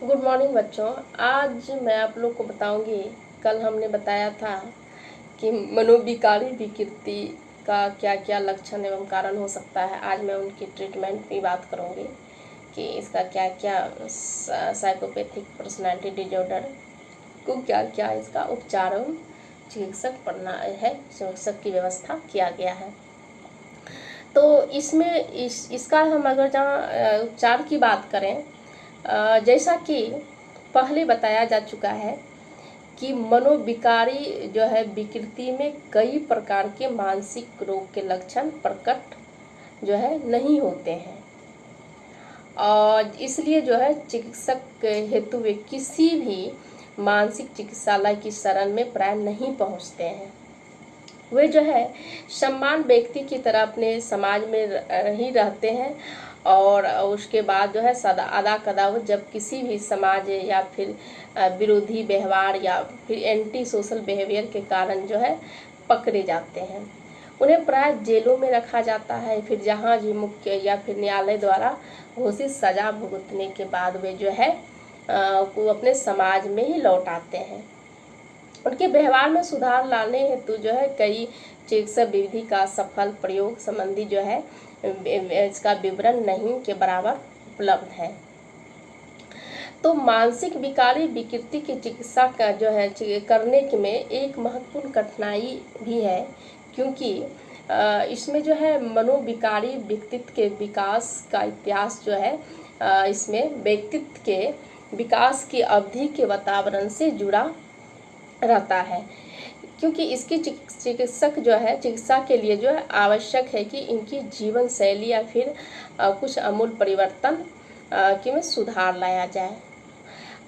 Good morning बच्चों। आज मैं आप लोग को बताऊंगी, कल हमने बताया था कि मनोविकारी विकृति का क्या क्या लक्षण एवं कारण हो सकता है। आज मैं उनकी ट्रीटमेंट की बात करूंगी कि इसका क्या क्या साइकोपैथिक पर्सनालिटी डिजॉर्डर को क्या क्या इसका उपचार एवं चिकित्सक पढ़ना है, चिकित्सक की व्यवस्था किया गया है। तो इसमें इसका हम अगर जहाँ उपचार की बात करें, जैसा कि पहले बताया जा चुका है कि मनोविकारी जो है विकृति में कई प्रकार के मानसिक रोग के लक्षण प्रकट जो है नहीं होते हैं, और इसलिए जो है चिकित्सक हेतु वे किसी भी मानसिक चिकित्सालय की शरण में प्राय नहीं पहुंचते हैं। वे जो है सम्मान व्यक्ति की तरह अपने समाज में ही रहते हैं, और उसके बाद जो है सदा अदा कदा वो जब किसी भी समाज या फिर विरोधी व्यवहार या फिर एंटी सोशल बिहेवियर के कारण जो है पकड़े जाते हैं। उन्हें प्राय जेलों में रखा जाता है, फिर जहाँ जी मुख्य या फिर न्यायालय द्वारा घोषित सजा भुगतने के बाद वे जो है वो अपने समाज में ही लौट आते हैं। उनके व्यवहार में सुधार लाने हेतु जो है कई चिकित्सा विधि का सफल प्रयोग संबंधी जो है इसका विवरण नहीं के बराबर उपलब्ध है। तो मानसिक विकारी विकृति की चिकित्सा का जो है करने के में एक महत्वपूर्ण कठिनाई भी है, क्योंकि इसमें जो है मनोविकारी व्यक्तित्व के विकास का इतिहास जो है इसमें व्यक्तित्व के विकास की अवधि के वातावरण से जुड़ा रहता है, क्योंकि इसकी चिकित्सक जो है चिकित्सा के लिए जो है आवश्यक है कि इनकी जीवन शैली या फिर कुछ अमूल परिवर्तन कि में सुधार लाया जाए,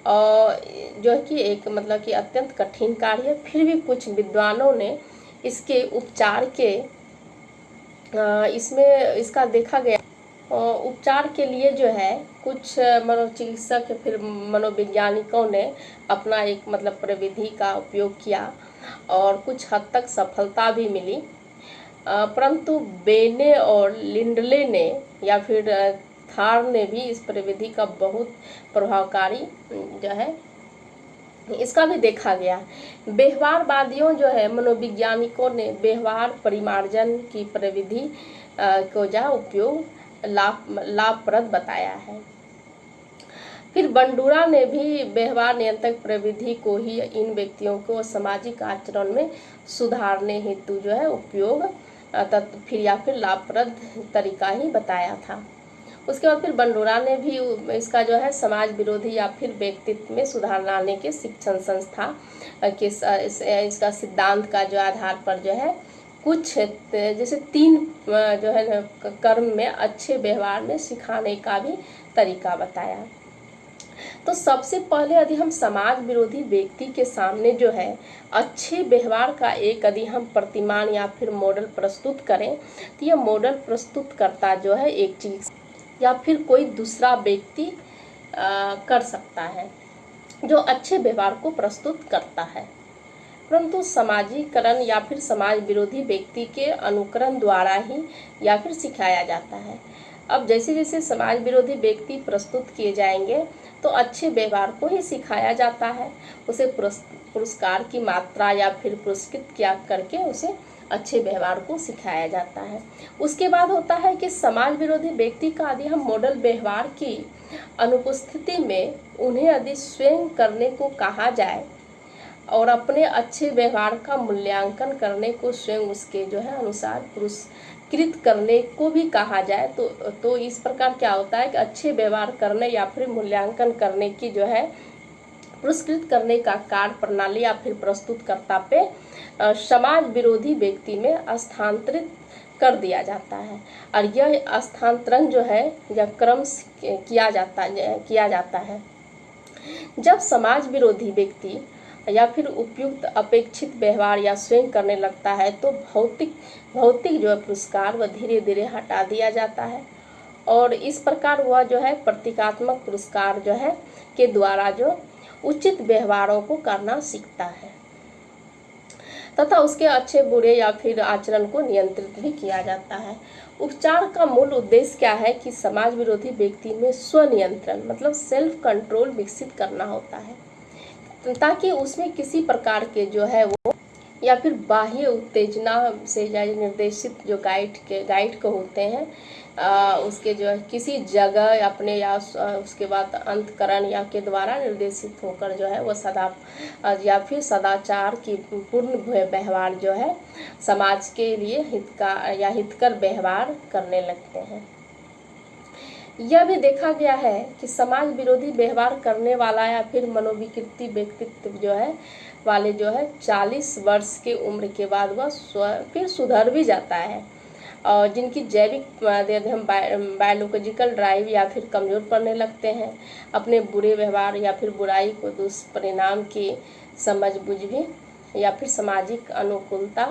और जो है कि एक मतलब कि अत्यंत कठिन कार्य है। फिर भी कुछ विद्वानों ने इसके उपचार के इसमें इसका देखा गया उपचार के लिए जो है कुछ मनोचिकित्सक फिर मनोवैज्ञानिकों ने अपना एक मतलब प्रविधि का उपयोग किया और कुछ हद तक सफलता भी मिली, परंतु बेने और लिंडले ने या फिर थार ने भी इस प्रविधि का बहुत प्रभावकारी जो है इसका भी देखा गया। व्यवहारवादियों जो है मनोवैज्ञानिकों ने व्यवहार परिमार्जन की प्रविधि को जो उपयोग लाभप्रद बताया है। फिर बंडूरा ने भी व्यवहार नियंत्रण प्रविधि को ही इन व्यक्तियों को सामाजिक आचरण में सुधारने हेतु जो है उपयोग फिर या फिर लाभप्रद तरीका ही बताया था। उसके बाद फिर बंडूरा ने भी इसका जो है समाज विरोधी या फिर व्यक्तित्व में सुधार लाने के शिक्षण संस्था के इसका सिद्धांत का जो आधार पर जो है कुछ जैसे 3 जो है कर्म में अच्छे व्यवहार में सिखाने का भी तरीका बताया। तो सबसे पहले यदि हम समाज विरोधी व्यक्ति के सामने जो है अच्छे व्यवहार का एक यदि हम प्रतिमान या फिर मॉडल प्रस्तुत करें, तो यह मॉडल प्रस्तुत करता जो है एक चीज या फिर कोई दूसरा व्यक्ति कर सकता है जो अच्छे व्यवहार को प्रस्तुत करता है, परंतु समाजीकरण या फिर समाज विरोधी व्यक्ति के अनुकरण द्वारा ही या फिर सिखाया जाता है। अब जैसे जैसे समाज विरोधी व्यक्ति प्रस्तुत किए जाएंगे तो अच्छे व्यवहार को ही सिखाया जाता है, उसे पुरस्कार की मात्रा या फिर पुरस्कृत किया करके उसे अच्छे व्यवहार को सिखाया जाता है। उसके बाद होता है कि समाज विरोधी व्यक्ति का यदि हम मॉडल व्यवहार की अनुपस्थिति में उन्हें यदि स्वयं करने को कहा जाए और अपने अच्छे व्यवहार का मूल्यांकन करने को स्वयं उसके जो है अनुसार पुरस्कृत करने को भी कहा जाए, तो इस प्रकार क्या होता है कि अच्छे व्यवहार करने या फिर मूल्यांकन करने की जो है पुरस्कृत करने का कार्य प्रणाली या फिर प्रस्तुतकर्ता पे समाज विरोधी व्यक्ति में स्थानांतरित कर दिया जाता है, और यह स्थानांतरण जो है यह क्रम किया जाता है। जब समाज विरोधी व्यक्ति या फिर उपयुक्त अपेक्षित व्यवहार या स्वयं करने लगता है तो भौतिक जो है पुरस्कार वह धीरे धीरे हटा दिया जाता है, और इस प्रकार वह जो है प्रतीकात्मक पुरस्कार जो है के द्वारा जो उचित व्यवहारों को करना सीखता है। तथा उसके अच्छे बुरे या फिर आचरण को नियंत्रित भी किया जाता है। उपचार का मूल उद्देश्य क्या है कि समाज विरोधी व्यक्ति में स्वनियंत्रण मतलब सेल्फ कंट्रोल विकसित करना होता है, ताकि उसमें किसी प्रकार के जो है वो या फिर बाह्य उत्तेजना से या निर्देशित जो गाइड को होते हैं उसके जो है किसी जगह अपने या उसके बाद अंतकरण या के द्वारा निर्देशित होकर जो है वो या फिर सदाचार की पूर्ण व्यवहार जो है समाज के लिए हितकर व्यवहार करने लगते हैं। यह भी देखा गया है कि समाज विरोधी व्यवहार करने वाला या फिर मनोविकृति व्यक्तित्व जो है वाले जो है 40 वर्ष की उम्र के बाद वह फिर सुधर भी जाता है, और जिनकी जैविक बायोलॉजिकल ड्राइव या फिर कमज़ोर पड़ने लगते हैं, अपने बुरे व्यवहार या फिर बुराई को दुष्परिणाम की समझ बुझ भी या फिर सामाजिक अनुकूलता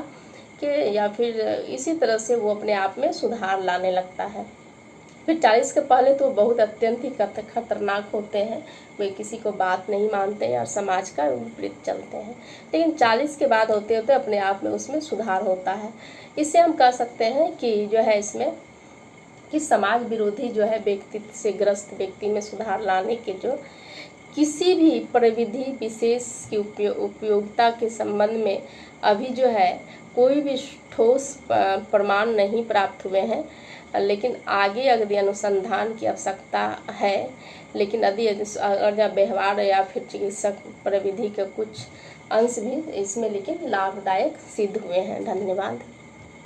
के या फिर इसी तरह से वो अपने आप में सुधार लाने लगता है। फिर 40 के पहले तो बहुत अत्यंत ही खतरनाक होते हैं, वे किसी को बात नहीं मानते हैं और समाज का विपरीत चलते हैं, लेकिन 40 के बाद होते होते अपने आप में उसमें सुधार होता है। इससे हम कह सकते हैं कि जो है इसमें कि समाज विरोधी जो है व्यक्तित्व से ग्रस्त व्यक्ति में सुधार लाने के जो किसी भी प्रविधि विशेष की उपयोगिता के संबंध में अभी जो है कोई भी ठोस प्रमाण नहीं प्राप्त हुए हैं, लेकिन आगे यदि अनुसंधान की आवश्यकता है, लेकिन यदि अगर व्यवहार या फिर चिकित्सक प्रविधि के कुछ अंश भी इसमें लेकिन लाभदायक सिद्ध हुए हैं। धन्यवाद।